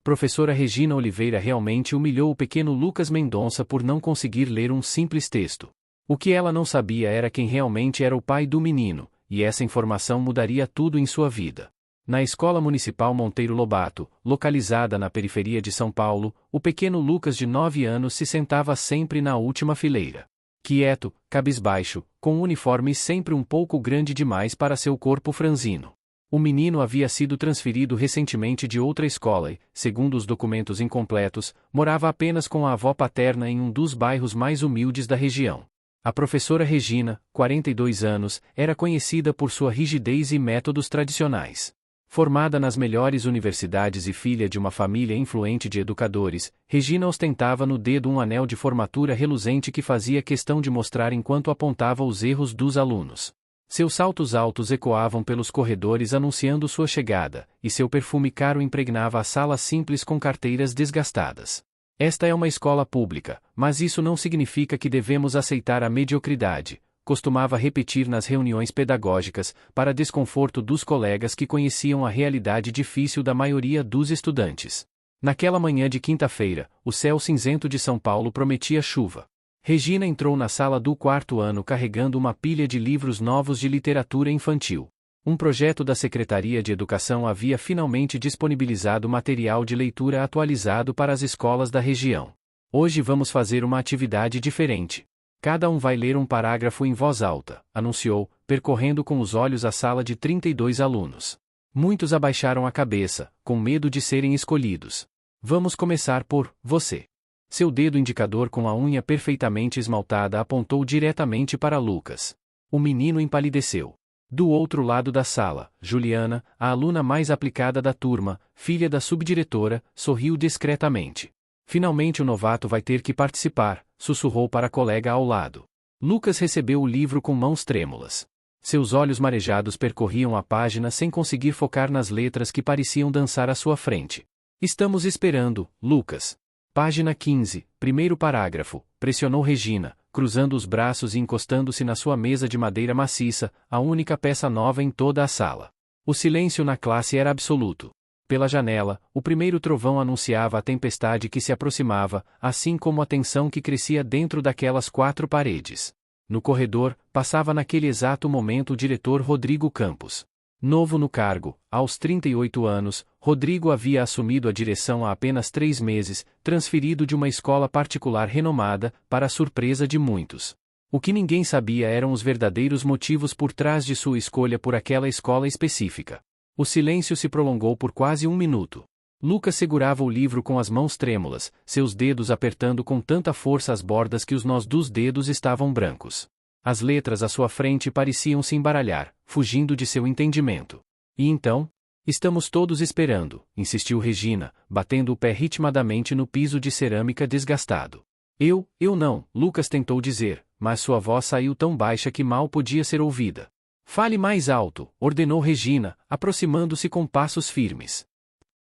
Professora Regina Oliveira realmente humilhou o pequeno Lucas Mendonça por não conseguir ler um simples texto. O que ela não sabia era quem realmente era o pai do menino, e essa informação mudaria tudo em sua vida. Na Escola Municipal Monteiro Lobato, localizada na periferia de São Paulo, o pequeno Lucas de 9 anos se sentava sempre na última fileira. Quieto, cabisbaixo, com um uniforme sempre um pouco grande demais para seu corpo franzino. O menino havia sido transferido recentemente de outra escola e, segundo os documentos incompletos, morava apenas com a avó paterna em um dos bairros mais humildes da região. A professora Regina, 42 anos, era conhecida por sua rigidez e métodos tradicionais. Formada nas melhores universidades e filha de uma família influente de educadores, Regina ostentava no dedo um anel de formatura reluzente que fazia questão de mostrar enquanto apontava os erros dos alunos. Seus saltos altos ecoavam pelos corredores anunciando sua chegada, e seu perfume caro impregnava a sala simples com carteiras desgastadas. Esta é uma escola pública, mas isso não significa que devemos aceitar a mediocridade, costumava repetir nas reuniões pedagógicas, para desconforto dos colegas que conheciam a realidade difícil da maioria dos estudantes. Naquela manhã de quinta-feira, o céu cinzento de São Paulo prometia chuva. Regina entrou na sala do 4º ano carregando uma pilha de livros novos de literatura infantil. Um projeto da Secretaria de Educação havia finalmente disponibilizado material de leitura atualizado para as escolas da região. Hoje vamos fazer uma atividade diferente. Cada um vai ler um parágrafo em voz alta, anunciou, percorrendo com os olhos a sala de 32 alunos. Muitos abaixaram a cabeça, com medo de serem escolhidos. Vamos começar por você. Seu dedo indicador com a unha perfeitamente esmaltada apontou diretamente para Lucas. O menino empalideceu. Do outro lado da sala, Juliana, a aluna mais aplicada da turma, filha da subdiretora, sorriu discretamente. Finalmente o novato vai ter que participar, sussurrou para a colega ao lado. Lucas recebeu o livro com mãos trêmulas. Seus olhos marejados percorriam a página sem conseguir focar nas letras que pareciam dançar à sua frente. Estamos esperando, Lucas. Página 15, primeiro parágrafo, pressionou Regina, cruzando os braços e encostando-se na sua mesa de madeira maciça, a única peça nova em toda a sala. O silêncio na classe era absoluto. Pela janela, o primeiro trovão anunciava a tempestade que se aproximava, assim como a tensão que crescia dentro daquelas 4 paredes. No corredor, passava naquele exato momento o diretor Rodrigo Campos. Novo no cargo, aos 38 anos, Rodrigo havia assumido a direção há apenas 3 meses, transferido de uma escola particular renomada, para a surpresa de muitos. O que ninguém sabia eram os verdadeiros motivos por trás de sua escolha por aquela escola específica. O silêncio se prolongou por quase 1 minuto. Lucas segurava o livro com as mãos trêmulas, seus dedos apertando com tanta força as bordas que os nós dos dedos estavam brancos. As letras à sua frente pareciam se embaralhar, fugindo de seu entendimento. E então? Estamos todos esperando, insistiu Regina, batendo o pé ritmadamente no piso de cerâmica desgastado. Eu não, Lucas tentou dizer, mas sua voz saiu tão baixa que mal podia ser ouvida. Fale mais alto, ordenou Regina, aproximando-se com passos firmes.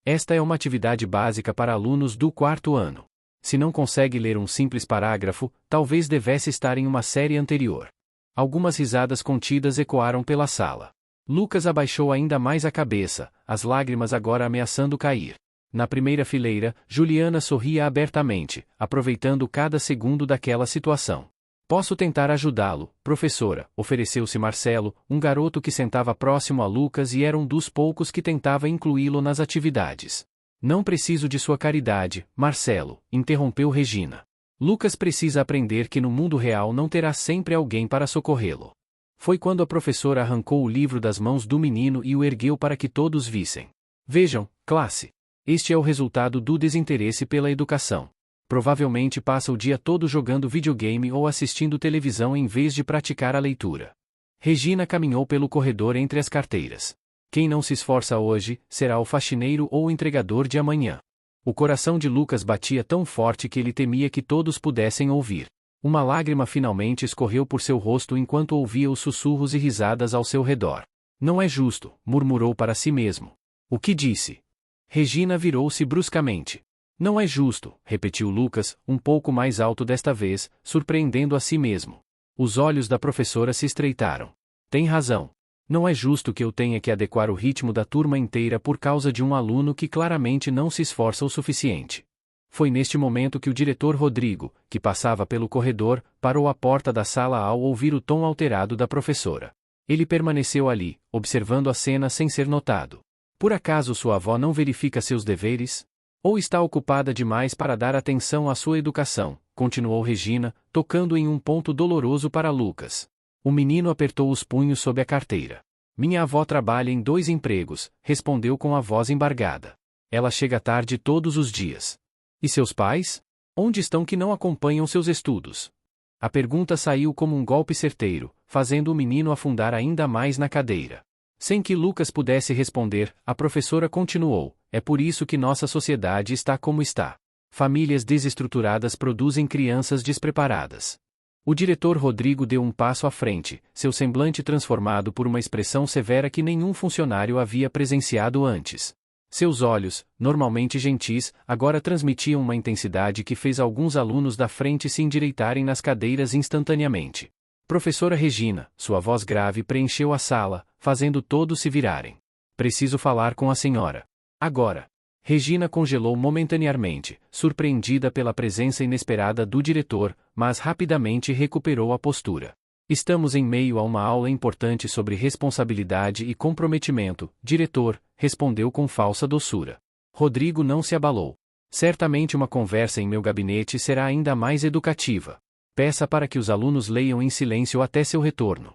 Esta é uma atividade básica para alunos do 4º ano. Se não consegue ler um simples parágrafo, talvez devesse estar em uma série anterior. Algumas risadas contidas ecoaram pela sala. Lucas abaixou ainda mais a cabeça, as lágrimas agora ameaçando cair. Na primeira fileira, Juliana sorria abertamente, aproveitando cada segundo daquela situação. Posso tentar ajudá-lo, professora, ofereceu-se Marcelo, um garoto que sentava próximo a Lucas e era um dos poucos que tentava incluí-lo nas atividades. Não preciso de sua caridade, Marcelo, interrompeu Regina. Lucas precisa aprender que no mundo real não terá sempre alguém para socorrê-lo. Foi quando a professora arrancou o livro das mãos do menino e o ergueu para que todos vissem. Vejam, classe. Este é o resultado do desinteresse pela educação. Provavelmente passa o dia todo jogando videogame ou assistindo televisão em vez de praticar a leitura. Regina caminhou pelo corredor entre as carteiras. Quem não se esforça hoje, será o faxineiro ou o entregador de amanhã. O coração de Lucas batia tão forte que ele temia que todos pudessem ouvir. Uma lágrima finalmente escorreu por seu rosto enquanto ouvia os sussurros e risadas ao seu redor. Não é justo, murmurou para si mesmo. O que disse? Regina virou-se bruscamente. Não é justo, repetiu Lucas, um pouco mais alto desta vez, surpreendendo a si mesmo. Os olhos da professora se estreitaram. Tem razão. Não é justo que eu tenha que adequar o ritmo da turma inteira por causa de um aluno que claramente não se esforça o suficiente. Foi neste momento que o diretor Rodrigo, que passava pelo corredor, parou à porta da sala ao ouvir o tom alterado da professora. Ele permaneceu ali, observando a cena sem ser notado. Por acaso sua avó não verifica seus deveres? Ou está ocupada demais para dar atenção à sua educação? Continuou Regina, tocando em um ponto doloroso para Lucas. O menino apertou os punhos sob a carteira. Minha avó trabalha em 2 empregos, respondeu com a voz embargada. Ela chega tarde todos os dias. E seus pais? Onde estão que não acompanham seus estudos? A pergunta saiu como um golpe certeiro, fazendo o menino afundar ainda mais na cadeira. Sem que Lucas pudesse responder, a professora continuou: é por isso que nossa sociedade está como está. Famílias desestruturadas produzem crianças despreparadas. O diretor Rodrigo deu um passo à frente, seu semblante transformado por uma expressão severa que nenhum funcionário havia presenciado antes. Seus olhos, normalmente gentis, agora transmitiam uma intensidade que fez alguns alunos da frente se endireitarem nas cadeiras instantaneamente. Professora Regina, sua voz grave preencheu a sala, fazendo todos se virarem. Preciso falar com a senhora. Agora. Regina congelou momentaneamente, surpreendida pela presença inesperada do diretor, mas rapidamente recuperou a postura. Estamos em meio a uma aula importante sobre responsabilidade e comprometimento, diretor, respondeu com falsa doçura. Rodrigo não se abalou. Certamente uma conversa em meu gabinete será ainda mais educativa. Peça para que os alunos leiam em silêncio até seu retorno.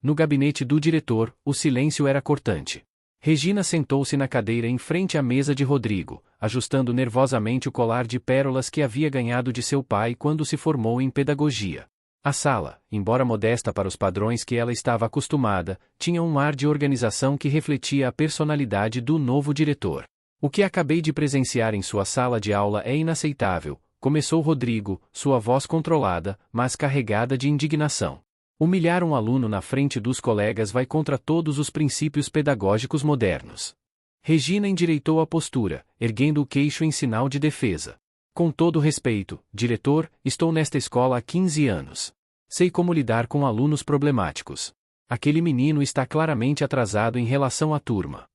No gabinete do diretor, o silêncio era cortante. Regina sentou-se na cadeira em frente à mesa de Rodrigo, ajustando nervosamente o colar de pérolas que havia ganhado de seu pai quando se formou em pedagogia. A sala, embora modesta para os padrões que ela estava acostumada, tinha um ar de organização que refletia a personalidade do novo diretor. O que acabei de presenciar em sua sala de aula é inaceitável, começou Rodrigo, sua voz controlada, mas carregada de indignação. Humilhar um aluno na frente dos colegas vai contra todos os princípios pedagógicos modernos. Regina endireitou a postura, erguendo o queixo em sinal de defesa. Com todo respeito, diretor, estou nesta escola há 15 anos. Sei como lidar com alunos problemáticos. Aquele menino está claramente atrasado em relação à turma.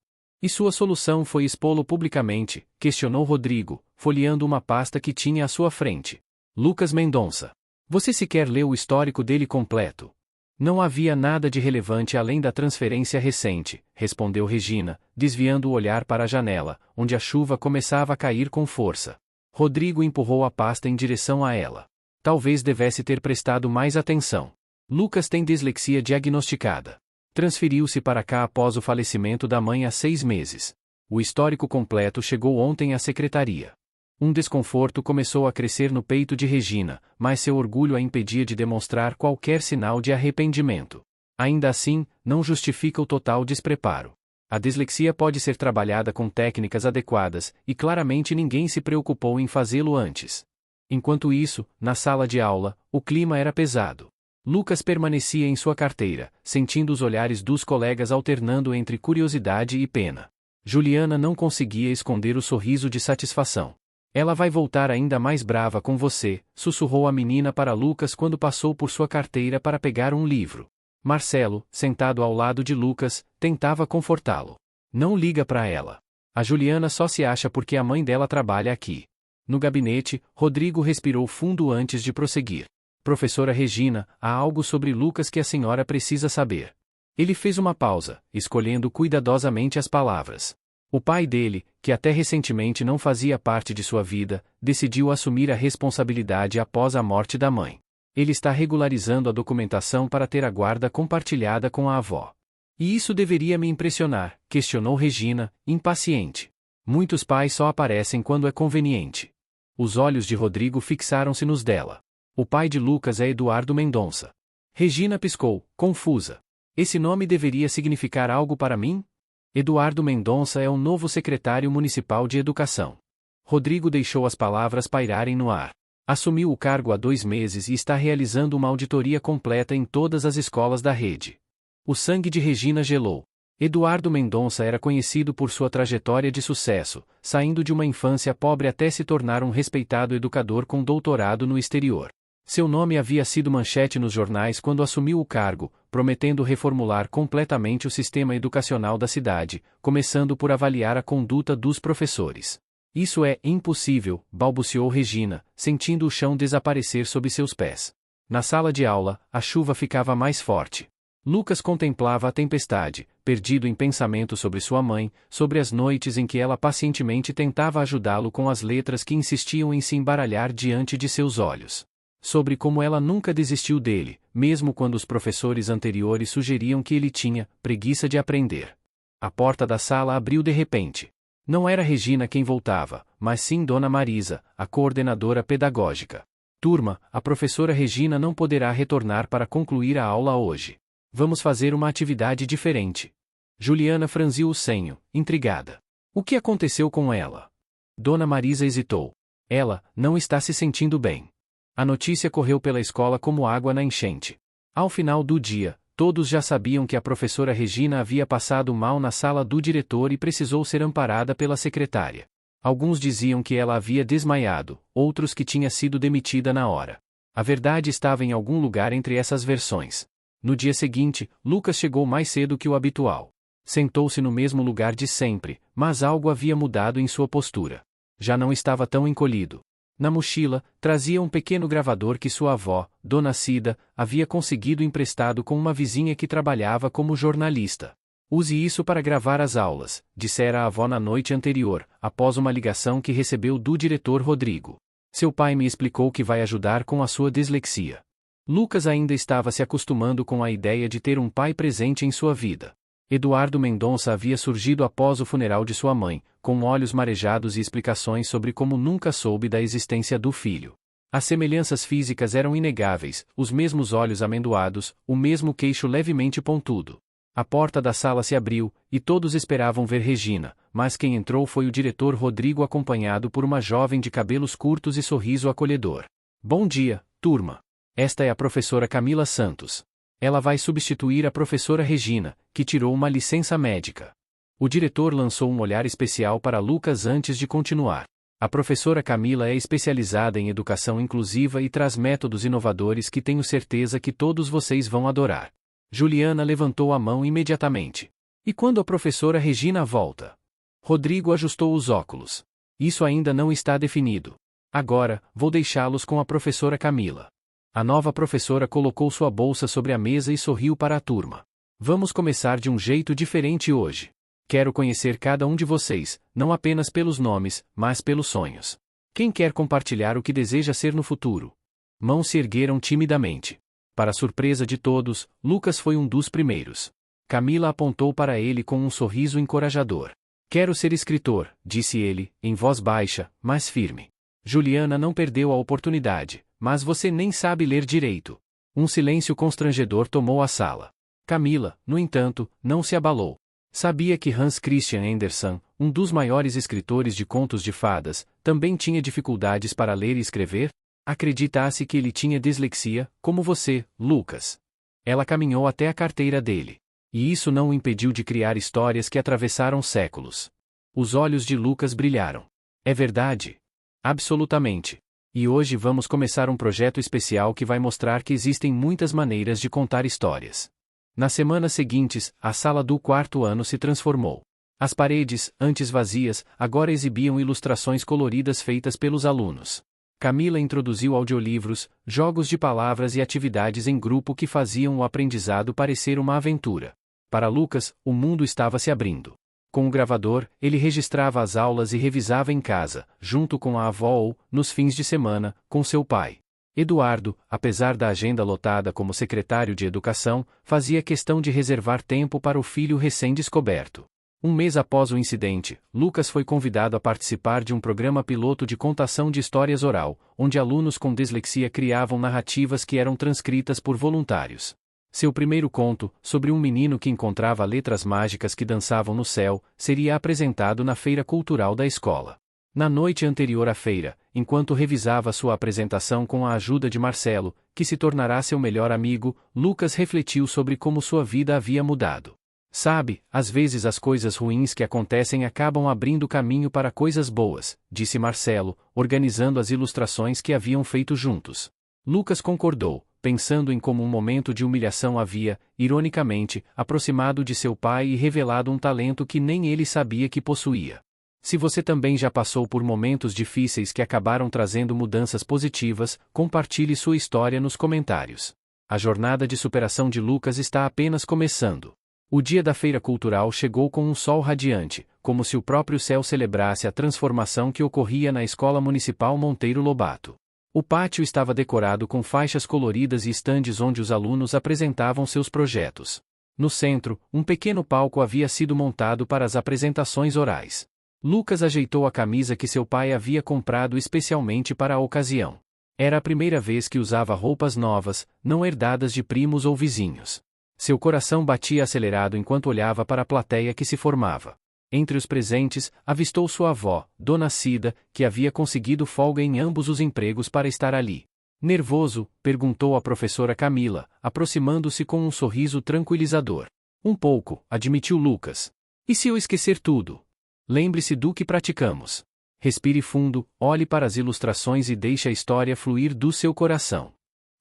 E sua solução foi expô-lo publicamente, questionou Rodrigo, folheando uma pasta que tinha à sua frente. Lucas Mendonça. Você sequer leu o histórico dele completo. Não havia nada de relevante além da transferência recente, respondeu Regina, desviando o olhar para a janela, onde a chuva começava a cair com força. Rodrigo empurrou a pasta em direção a ela. Talvez devesse ter prestado mais atenção. Lucas tem dislexia diagnosticada. Transferiu-se para cá após o falecimento da mãe há 6 meses. O histórico completo chegou ontem à secretaria. Um desconforto começou a crescer no peito de Regina, mas seu orgulho a impedia de demonstrar qualquer sinal de arrependimento. Ainda assim, não justifica o total despreparo. A dislexia pode ser trabalhada com técnicas adequadas, e claramente ninguém se preocupou em fazê-lo antes. Enquanto isso, na sala de aula, o clima era pesado. Lucas permanecia em sua carteira, sentindo os olhares dos colegas alternando entre curiosidade e pena. Juliana não conseguia esconder o sorriso de satisfação. Ela vai voltar ainda mais brava com você, sussurrou a menina para Lucas quando passou por sua carteira para pegar um livro. Marcelo, sentado ao lado de Lucas, tentava confortá-lo. Não liga para ela. A Juliana só se acha porque a mãe dela trabalha aqui. No gabinete, Rodrigo respirou fundo antes de prosseguir. Professora Regina, há algo sobre Lucas que a senhora precisa saber. Ele fez uma pausa, escolhendo cuidadosamente as palavras. O pai dele, que até recentemente não fazia parte de sua vida, decidiu assumir a responsabilidade após a morte da mãe. Ele está regularizando a documentação para ter a guarda compartilhada com a avó. E isso deveria me impressionar, questionou Regina, impaciente. Muitos pais só aparecem quando é conveniente. Os olhos de Rodrigo fixaram-se nos dela. O pai de Lucas é Eduardo Mendonça. Regina piscou, confusa. Esse nome deveria significar algo para mim? Eduardo Mendonça é o novo secretário municipal de educação. Rodrigo deixou as palavras pairarem no ar. Assumiu o cargo há 2 meses e está realizando uma auditoria completa em todas as escolas da rede. O sangue de Regina gelou. Eduardo Mendonça era conhecido por sua trajetória de sucesso, saindo de uma infância pobre até se tornar um respeitado educador com doutorado no exterior. Seu nome havia sido manchete nos jornais quando assumiu o cargo, prometendo reformular completamente o sistema educacional da cidade, começando por avaliar a conduta dos professores. Isso é impossível, balbuciou Regina, sentindo o chão desaparecer sob seus pés. Na sala de aula, a chuva ficava mais forte. Lucas contemplava a tempestade, perdido em pensamento sobre sua mãe, sobre as noites em que ela pacientemente tentava ajudá-lo com as letras que insistiam em se embaralhar diante de seus olhos. Sobre como ela nunca desistiu dele, mesmo quando os professores anteriores sugeriam que ele tinha preguiça de aprender. A porta da sala abriu de repente. Não era Regina quem voltava, mas sim Dona Marisa, a coordenadora pedagógica. Turma, a professora Regina não poderá retornar para concluir a aula hoje. Vamos fazer uma atividade diferente. Juliana franziu o senho, intrigada. O que aconteceu com ela? Dona Marisa hesitou. Ela não está se sentindo bem. A notícia correu pela escola como água na enchente. Ao final do dia, todos já sabiam que a professora Regina havia passado mal na sala do diretor e precisou ser amparada pela secretária. Alguns diziam que ela havia desmaiado, outros que tinha sido demitida na hora. A verdade estava em algum lugar entre essas versões. No dia seguinte, Lucas chegou mais cedo que o habitual. Sentou-se no mesmo lugar de sempre, mas algo havia mudado em sua postura. Já não estava tão encolhido. Na mochila, trazia um pequeno gravador que sua avó, Dona Cida, havia conseguido emprestado com uma vizinha que trabalhava como jornalista. Use isso para gravar as aulas, dissera a avó na noite anterior, após uma ligação que recebeu do diretor Rodrigo. Seu pai me explicou que vai ajudar com a sua dislexia. Lucas ainda estava se acostumando com a ideia de ter um pai presente em sua vida. Eduardo Mendonça havia surgido após o funeral de sua mãe, com olhos marejados e explicações sobre como nunca soube da existência do filho. As semelhanças físicas eram inegáveis, os mesmos olhos amendoados, o mesmo queixo levemente pontudo. A porta da sala se abriu, e todos esperavam ver Regina, mas quem entrou foi o diretor Rodrigo acompanhado por uma jovem de cabelos curtos e sorriso acolhedor. Bom dia, turma. Esta é a professora Camila Santos. Ela vai substituir a professora Regina, que tirou uma licença médica. O diretor lançou um olhar especial para Lucas antes de continuar. A professora Camila é especializada em educação inclusiva e traz métodos inovadores que tenho certeza que todos vocês vão adorar. Juliana levantou a mão imediatamente. E quando a professora Regina volta? Rodrigo ajustou os óculos. Isso ainda não está definido. Agora, vou deixá-los com a professora Camila. A nova professora colocou sua bolsa sobre a mesa e sorriu para a turma. Vamos começar de um jeito diferente hoje. Quero conhecer cada um de vocês, não apenas pelos nomes, mas pelos sonhos. Quem quer compartilhar o que deseja ser no futuro? Mãos se ergueram timidamente. Para surpresa de todos, Lucas foi um dos primeiros. Camila apontou para ele com um sorriso encorajador. Quero ser escritor, disse ele, em voz baixa, mas firme. Juliana não perdeu a oportunidade. Mas você nem sabe ler direito. Um silêncio constrangedor tomou a sala. Camila, no entanto, não se abalou. Sabia que Hans Christian Andersen, um dos maiores escritores de contos de fadas, também tinha dificuldades para ler e escrever? Acreditasse que ele tinha dislexia, como você, Lucas. Ela caminhou até a carteira dele. E isso não o impediu de criar histórias que atravessaram séculos. Os olhos de Lucas brilharam. É verdade? Absolutamente. E hoje vamos começar um projeto especial que vai mostrar que existem muitas maneiras de contar histórias. Nas semanas seguintes, a sala do quarto ano se transformou. As paredes, antes vazias, agora exibiam ilustrações coloridas feitas pelos alunos. Camila introduziu audiolivros, jogos de palavras e atividades em grupo que faziam o aprendizado parecer uma aventura. Para Lucas, o mundo estava se abrindo. Com o gravador, ele registrava as aulas e revisava em casa, junto com a avó ou, nos fins de semana, com seu pai. Eduardo, apesar da agenda lotada como secretário de educação, fazia questão de reservar tempo para o filho recém-descoberto. Um mês após o incidente, Lucas foi convidado a participar de um programa piloto de contação de histórias oral, onde alunos com dislexia criavam narrativas que eram transcritas por voluntários. Seu primeiro conto, sobre um menino que encontrava letras mágicas que dançavam no céu, seria apresentado na feira cultural da escola. Na noite anterior à feira, enquanto revisava sua apresentação com a ajuda de Marcelo, que se tornará seu melhor amigo, Lucas refletiu sobre como sua vida havia mudado. Sabe, às vezes as coisas ruins que acontecem acabam abrindo caminho para coisas boas, disse Marcelo, organizando as ilustrações que haviam feito juntos. Lucas concordou, pensando em como um momento de humilhação havia, ironicamente, aproximado de seu pai e revelado um talento que nem ele sabia que possuía. Se você também já passou por momentos difíceis que acabaram trazendo mudanças positivas, compartilhe sua história nos comentários. A jornada de superação de Lucas está apenas começando. O dia da feira cultural chegou com um sol radiante, como se o próprio céu celebrasse a transformação que ocorria na Escola Municipal Monteiro Lobato. O pátio estava decorado com faixas coloridas e estandes onde os alunos apresentavam seus projetos. No centro, um pequeno palco havia sido montado para as apresentações orais. Lucas ajeitou a camisa que seu pai havia comprado especialmente para a ocasião. Era a primeira vez que usava roupas novas, não herdadas de primos ou vizinhos. Seu coração batia acelerado enquanto olhava para a plateia que se formava. Entre os presentes, avistou sua avó, Dona Cida, que havia conseguido folga em ambos os empregos para estar ali. Nervoso, perguntou a professora Camila, aproximando-se com um sorriso tranquilizador. Um pouco, admitiu Lucas. E se eu esquecer tudo? Lembre-se do que praticamos. Respire fundo, olhe para as ilustrações e deixe a história fluir do seu coração.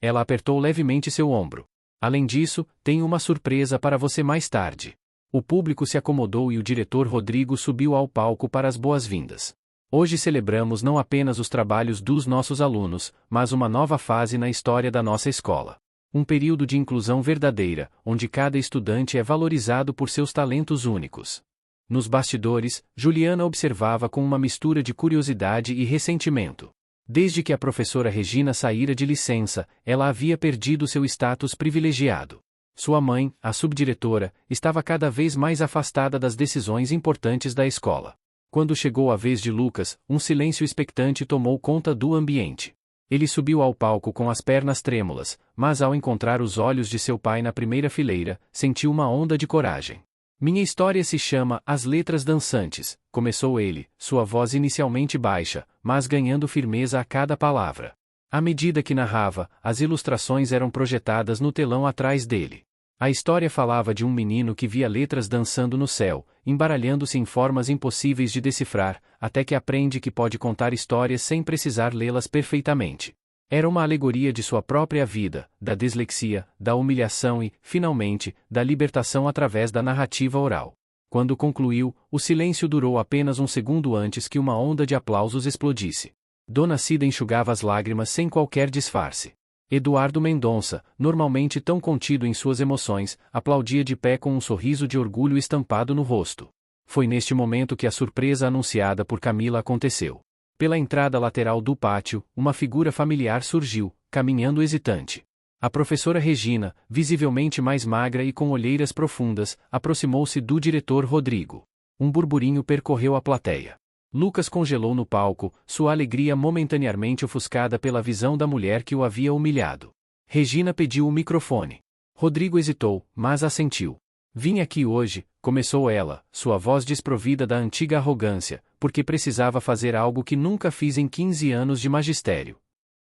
Ela apertou levemente seu ombro. Além disso, tenho uma surpresa para você mais tarde. O público se acomodou e o diretor Rodrigo subiu ao palco para as boas-vindas. Hoje celebramos não apenas os trabalhos dos nossos alunos, mas uma nova fase na história da nossa escola. Um período de inclusão verdadeira, onde cada estudante é valorizado por seus talentos únicos. Nos bastidores, Juliana observava com uma mistura de curiosidade e ressentimento. Desde que a professora Regina saíra de licença, ela havia perdido seu status privilegiado. Sua mãe, a subdiretora, estava cada vez mais afastada das decisões importantes da escola. Quando chegou a vez de Lucas, um silêncio expectante tomou conta do ambiente. Ele subiu ao palco com as pernas trêmulas, mas ao encontrar os olhos de seu pai na primeira fileira, sentiu uma onda de coragem. Minha história se chama As Letras Dançantes, começou ele, sua voz inicialmente baixa, mas ganhando firmeza a cada palavra. À medida que narrava, as ilustrações eram projetadas no telão atrás dele. A história falava de um menino que via letras dançando no céu, embaralhando-se em formas impossíveis de decifrar, até que aprende que pode contar histórias sem precisar lê-las perfeitamente. Era uma alegoria de sua própria vida, da dislexia, da humilhação e, finalmente, da libertação através da narrativa oral. Quando concluiu, o silêncio durou apenas um segundo antes que uma onda de aplausos explodisse. Dona Cida enxugava as lágrimas sem qualquer disfarce. Eduardo Mendonça, normalmente tão contido em suas emoções, aplaudia de pé com um sorriso de orgulho estampado no rosto. Foi neste momento que a surpresa anunciada por Camila aconteceu. Pela entrada lateral do pátio, uma figura familiar surgiu, caminhando hesitante. A professora Regina, visivelmente mais magra e com olheiras profundas, aproximou-se do diretor Rodrigo. Um burburinho percorreu a plateia. Lucas congelou no palco, sua alegria momentaneamente ofuscada pela visão da mulher que o havia humilhado. Regina pediu o microfone. Rodrigo hesitou, mas assentiu. Vim aqui hoje, começou ela, sua voz desprovida da antiga arrogância, porque precisava fazer algo que nunca fiz em 15 anos de magistério.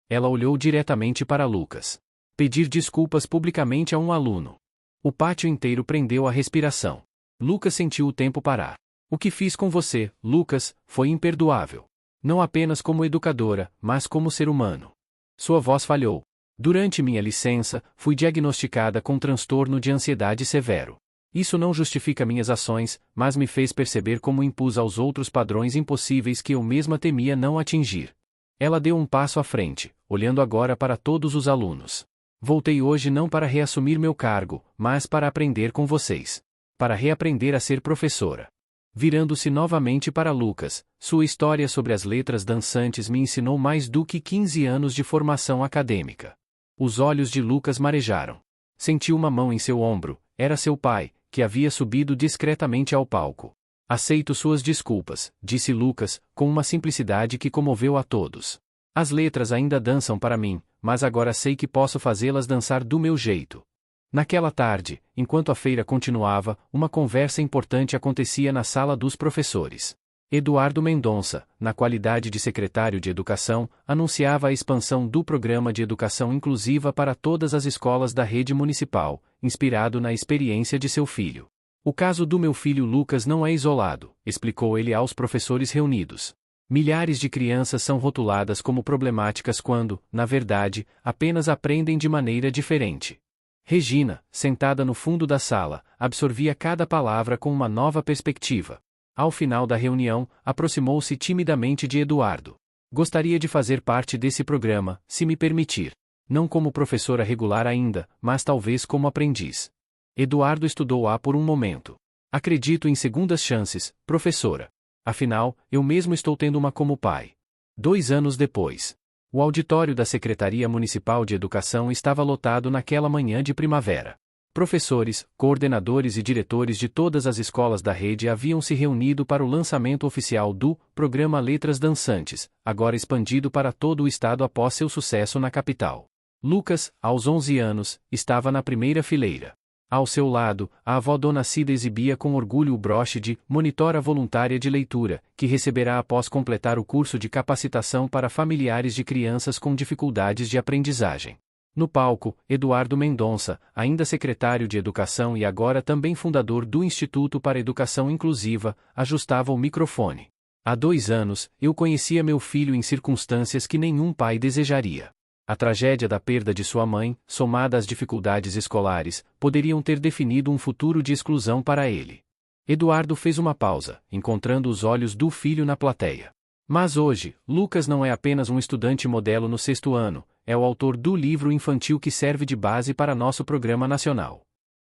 Ela olhou diretamente para Lucas. Pedir desculpas publicamente a um aluno. O pátio inteiro prendeu a respiração. Lucas sentiu o tempo parar. O que fiz com você, Lucas, foi imperdoável. Não apenas como educadora, mas como ser humano. Sua voz falhou. Durante minha licença, fui diagnosticada com transtorno de ansiedade severo. Isso não justifica minhas ações, mas me fez perceber como impus aos outros padrões impossíveis que eu mesma temia não atingir. Ela deu um passo à frente, olhando agora para todos os alunos. Voltei hoje não para reassumir meu cargo, mas para aprender com vocês. Para reaprender a ser professora. Virando-se novamente para Lucas, sua história sobre as letras dançantes me ensinou mais do que 15 anos de formação acadêmica. Os olhos de Lucas marejaram. Sentiu uma mão em seu ombro, era seu pai, que havia subido discretamente ao palco. Aceito suas desculpas, disse Lucas, com uma simplicidade que comoveu a todos. As letras ainda dançam para mim, mas agora sei que posso fazê-las dançar do meu jeito. Naquela tarde, enquanto a feira continuava, uma conversa importante acontecia na sala dos professores. Eduardo Mendonça, na qualidade de secretário de Educação, anunciava a expansão do programa de educação inclusiva para todas as escolas da rede municipal, inspirado na experiência de seu filho. O caso do meu filho Lucas não é isolado, explicou ele aos professores reunidos. Milhares de crianças são rotuladas como problemáticas quando, na verdade, apenas aprendem de maneira diferente. Regina, sentada no fundo da sala, absorvia cada palavra com uma nova perspectiva. Ao final da reunião, aproximou-se timidamente de Eduardo. Gostaria de fazer parte desse programa, se me permitir. Não como professora regular ainda, mas talvez como aprendiz. Eduardo estudou-a por um momento. Acredito em segundas chances, professora. Afinal, eu mesmo estou tendo uma como pai. 2 anos depois. O auditório da Secretaria Municipal de Educação estava lotado naquela manhã de primavera. Professores, coordenadores e diretores de todas as escolas da rede haviam se reunido para o lançamento oficial do Programa Letras Dançantes, agora expandido para todo o estado após seu sucesso na capital. Lucas, aos 11 anos, estava na primeira fileira. Ao seu lado, a avó Dona Cida exibia com orgulho o broche de monitora voluntária de leitura, que receberá após completar o curso de capacitação para familiares de crianças com dificuldades de aprendizagem. No palco, Eduardo Mendonça, ainda secretário de Educação e agora também fundador do Instituto para Educação Inclusiva, ajustava o microfone. Há 2 anos, eu conhecia meu filho em circunstâncias que nenhum pai desejaria. A tragédia da perda de sua mãe, somada às dificuldades escolares, poderiam ter definido um futuro de exclusão para ele. Eduardo fez uma pausa, encontrando os olhos do filho na plateia. Mas hoje, Lucas não é apenas um estudante modelo no 6º ano, é o autor do livro infantil que serve de base para nosso programa nacional.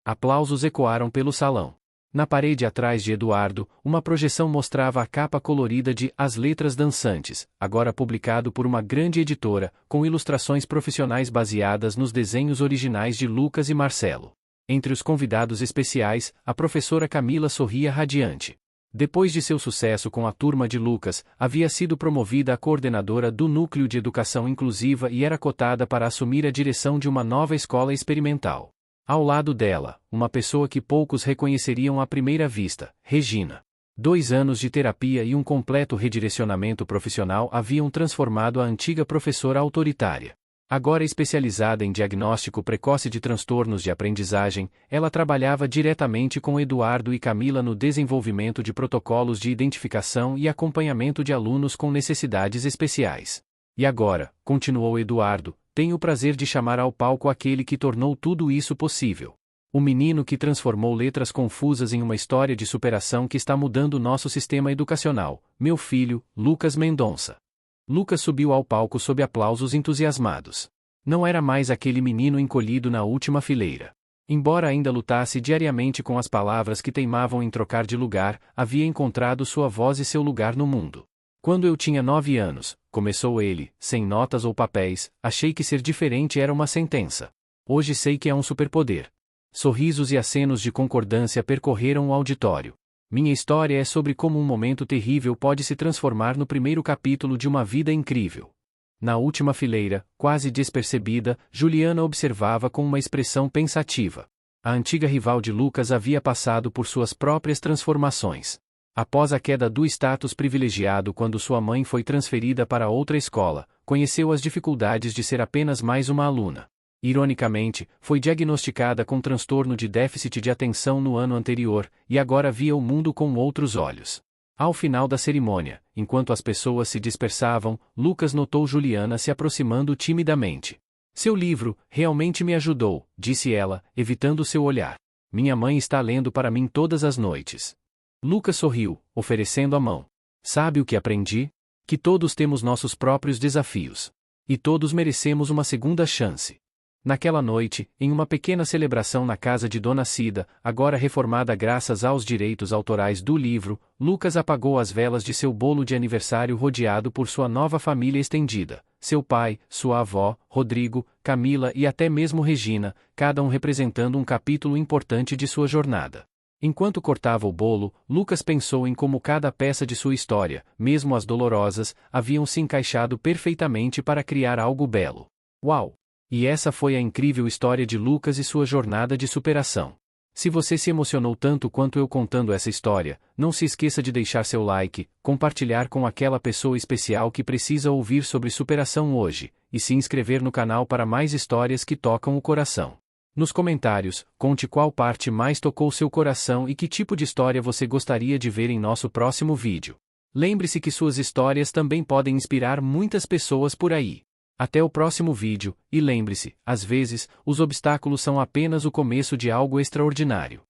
Aplausos ecoaram pelo salão. Na parede atrás de Eduardo, uma projeção mostrava a capa colorida de As Letras Dançantes, agora publicado por uma grande editora, com ilustrações profissionais baseadas nos desenhos originais de Lucas e Marcelo. Entre os convidados especiais, a professora Camila sorria radiante. Depois de seu sucesso com a turma de Lucas, havia sido promovida a coordenadora do Núcleo de Educação Inclusiva e era cotada para assumir a direção de uma nova escola experimental. Ao lado dela, uma pessoa que poucos reconheceriam à primeira vista, Regina. 2 anos de terapia e um completo redirecionamento profissional haviam transformado a antiga professora autoritária. Agora especializada em diagnóstico precoce de transtornos de aprendizagem, ela trabalhava diretamente com Eduardo e Camila no desenvolvimento de protocolos de identificação e acompanhamento de alunos com necessidades especiais. E agora, continuou Eduardo, tenho o prazer de chamar ao palco aquele que tornou tudo isso possível. O menino que transformou letras confusas em uma história de superação que está mudando nosso sistema educacional, meu filho, Lucas Mendonça. Lucas subiu ao palco sob aplausos entusiasmados. Não era mais aquele menino encolhido na última fileira. Embora ainda lutasse diariamente com as palavras que teimavam em trocar de lugar, havia encontrado sua voz e seu lugar no mundo. Quando eu tinha 9 anos, começou ele, sem notas ou papéis, achei que ser diferente era uma sentença. Hoje sei que é um superpoder. Sorrisos e acenos de concordância percorreram o auditório. Minha história é sobre como um momento terrível pode se transformar no primeiro capítulo de uma vida incrível. Na última fileira, quase despercebida, Juliana observava com uma expressão pensativa. A antiga rival de Lucas havia passado por suas próprias transformações. Após a queda do status privilegiado quando sua mãe foi transferida para outra escola, conheceu as dificuldades de ser apenas mais uma aluna. Ironicamente, foi diagnosticada com transtorno de déficit de atenção no ano anterior, e agora via o mundo com outros olhos. Ao final da cerimônia, enquanto as pessoas se dispersavam, Lucas notou Juliana se aproximando timidamente. Seu livro realmente me ajudou, disse ela, evitando seu olhar. Minha mãe está lendo para mim todas as noites. Lucas sorriu, oferecendo a mão. Sabe o que aprendi? Que todos temos nossos próprios desafios. E todos merecemos uma segunda chance. Naquela noite, em uma pequena celebração na casa de Dona Cida, agora reformada graças aos direitos autorais do livro, Lucas apagou as velas de seu bolo de aniversário rodeado por sua nova família estendida, seu pai, sua avó, Rodrigo, Camila e até mesmo Regina, cada um representando um capítulo importante de sua jornada. Enquanto cortava o bolo, Lucas pensou em como cada peça de sua história, mesmo as dolorosas, haviam se encaixado perfeitamente para criar algo belo. Uau! E essa foi a incrível história de Lucas e sua jornada de superação. Se você se emocionou tanto quanto eu contando essa história, não se esqueça de deixar seu like, compartilhar com aquela pessoa especial que precisa ouvir sobre superação hoje, e se inscrever no canal para mais histórias que tocam o coração. Nos comentários, conte qual parte mais tocou seu coração e que tipo de história você gostaria de ver em nosso próximo vídeo. Lembre-se que suas histórias também podem inspirar muitas pessoas por aí. Até o próximo vídeo, e lembre-se, às vezes, os obstáculos são apenas o começo de algo extraordinário.